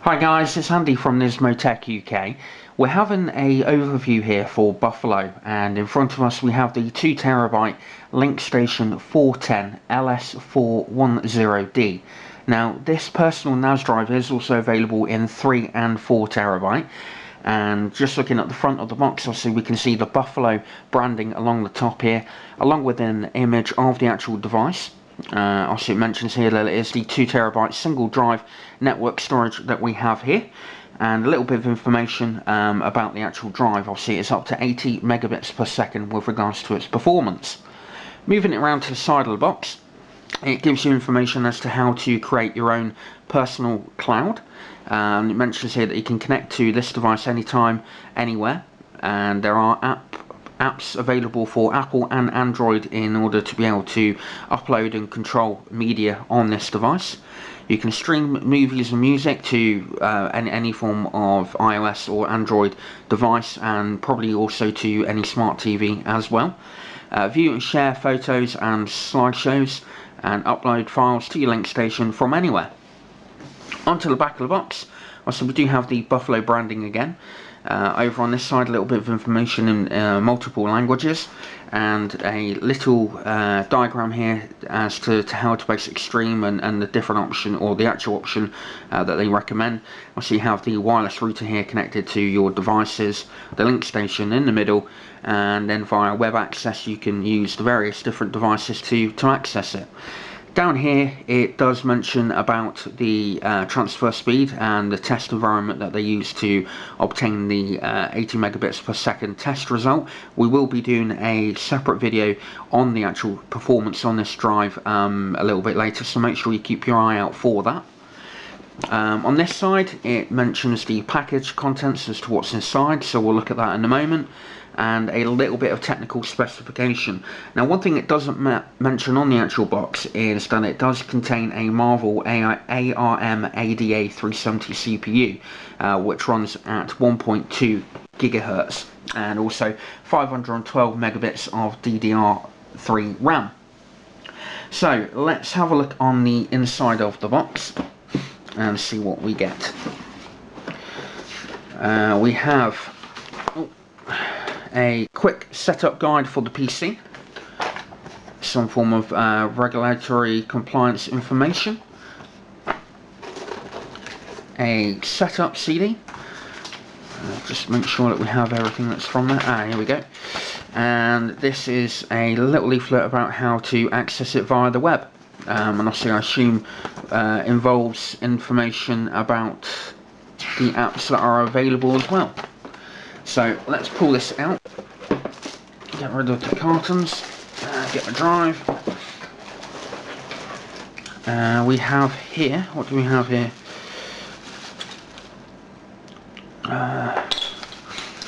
Hi guys, it's Andy from Nismotech UK. We're having an overview here for Buffalo, and in front of us we have the 2TB LinkStation 410 LS410D. Now this personal NAS drive is also available in 3 and 4TB, and just looking at the front of the box, obviously we can see the Buffalo branding along the top here, along with an image of the actual device. Also it mentions here that it is the 2TB single drive network storage that we have here, and a little bit of information about the actual drive. Obviously it's up to 80 megabits per second with regards to its performance. Moving it around to the side of the box, it gives you information as to how to create your own personal cloud. It mentions here that you can connect to this device anytime, anywhere, and there are apps available for Apple and Android in order to be able to upload and control media on this device. You can stream movies and music to any form of iOS or Android device, and probably also to any smart TV as well. View and share photos and slideshows, and upload files to your LinkStation from anywhere. Onto the back of the box, also we do have the Buffalo branding again. Over on this side, a little bit of information in multiple languages, and a little diagram here as to how to basically stream and the different option, or the actual option that they recommend. Also you have the wireless router here connected to your devices, the LinkStation in the middle, and then via web access you can use the various different devices to access it. Down here it does mention about the transfer speed and the test environment that they use to obtain the 80 megabits per second test result. We will be doing a separate video on the actual performance on this drive a little bit later, so make sure you keep your eye out for that. On this side it mentions the package contents as to what's inside, so we'll look at that in a moment, and a little bit of technical specification. Now one thing it doesn't mention on the actual box is that it does contain a Marvel ARM ADA 370 CPU, which runs at 1.2 gigahertz, and also 512 megabits of DDR3 RAM. So let's have a look on the inside of the box and see what we get. We have a quick setup guide for the PC, some form of regulatory compliance information, a setup CD, just make sure that we have everything that's from there. Here we go. And this is a little leaflet about how to access it via the web, and obviously I assume involves information about the apps that are available as well. So let's pull this out, get rid of the cartons, get the drive. We have here, what do we have here?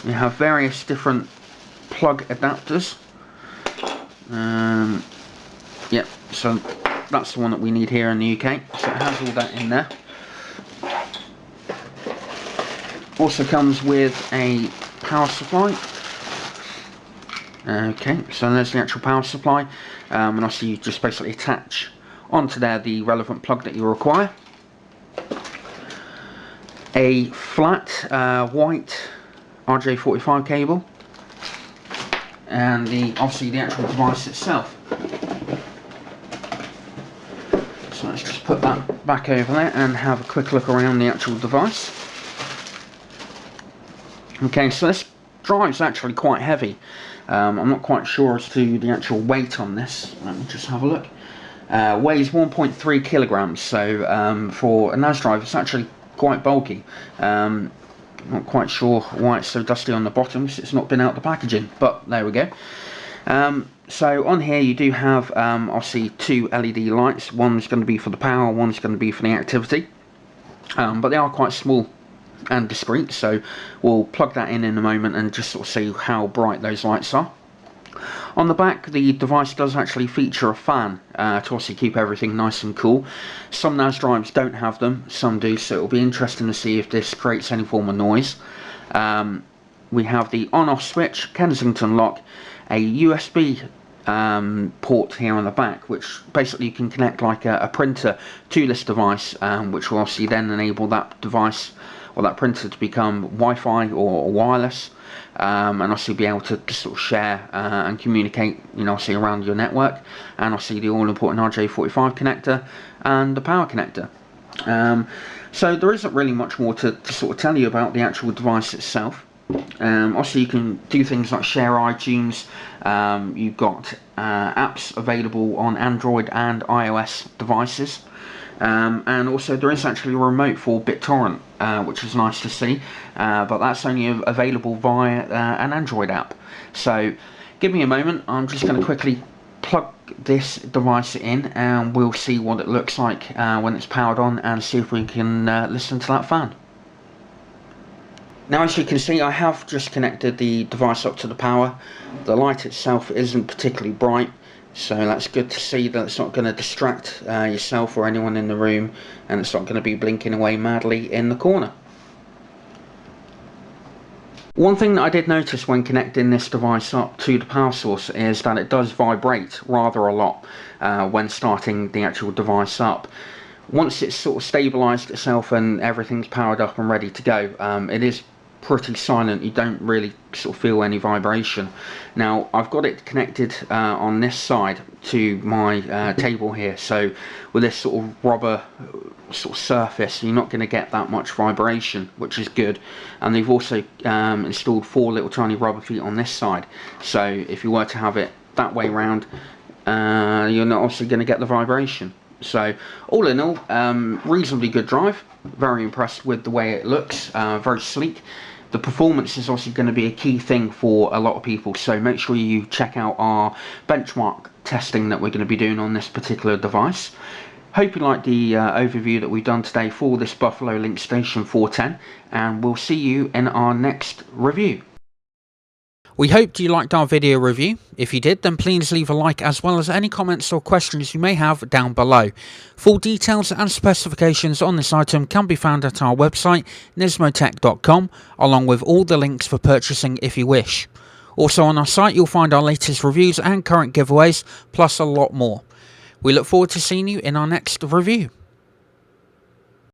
We have various different plug adapters. Yep, so that's the one that we need here in the UK, so it has all that in there. Also comes with a power supply. Okay, so there's the actual power supply, and also you just basically attach onto there the relevant plug that you require. A flat white RJ45 cable, and obviously the actual device itself. So let's just put that back over there and have a quick look around the actual device. Okay, so this drive's actually quite heavy. I'm not quite sure as to the actual weight on this. Let me just have a look. Weighs 1.3 kilograms, so for a NAS drive it's actually quite bulky. Not quite sure why it's so dusty on the bottom, because it's not been out the packaging, but there we go. So on here you do have obviously two LED lights. One's going to be for the power, one's going to be for the activity, but they are quite small and discreet, so we'll plug that in a moment and just sort of see how bright those lights are. On the back, the device does actually feature a fan to also keep everything nice and cool. Some NAS drives don't have them, some do, so it'll be interesting to see if this creates any form of noise. We have the on-off switch, Kensington lock, a USB port here on the back, which basically you can connect like a printer to this device, which will obviously then enable that device or that printer to become Wi-Fi or wireless, and obviously be able to sort of share and communicate, obviously around your network, and obviously the all-important RJ45 connector and the power connector. So there isn't really much more to sort of tell you about the actual device itself. Obviously you can do things like share iTunes. You've got apps available on Android and iOS devices, and also there is actually a remote for BitTorrent, which is nice to see, but that's only available via an Android app. So give me a moment, I'm just going to quickly plug this device in and we'll see what it looks like when it's powered on, and see if we can listen to that fan. Now, as you can see, I have just connected the device up to the power. The light itself isn't particularly bright, so that's good to see that it's not going to distract yourself or anyone in the room, and it's not going to be blinking away madly in the corner. One thing that I did notice when connecting this device up to the power source is that it does vibrate rather a lot when starting the actual device up. Once it's sort of stabilised itself and everything's powered up and ready to go, it is pretty silent. You don't really sort of feel any vibration. Now, I've got it connected on this side to my table here, so with this sort of rubber sort of surface, you're not going to get that much vibration, which is good. And they've also installed 4 little tiny rubber feet on this side, so if you were to have it that way round, you're not obviously going to get the vibration. So all in all, reasonably good drive. Very impressed with the way it looks, very sleek. The performance is obviously going to be a key thing for a lot of people, so make sure you check out our benchmark testing that we're going to be doing on this particular device. Hope you like the overview that we've done today for this Buffalo Link Station 410, and we'll see you in our next review. We hoped you liked our video review. If you did, then please leave a like, as well as any comments or questions you may have down below. Full details and specifications on this item can be found at our website, nismotech.com, along with all the links for purchasing if you wish. Also on our site you'll find our latest reviews and current giveaways, plus a lot more. We look forward to seeing you in our next review.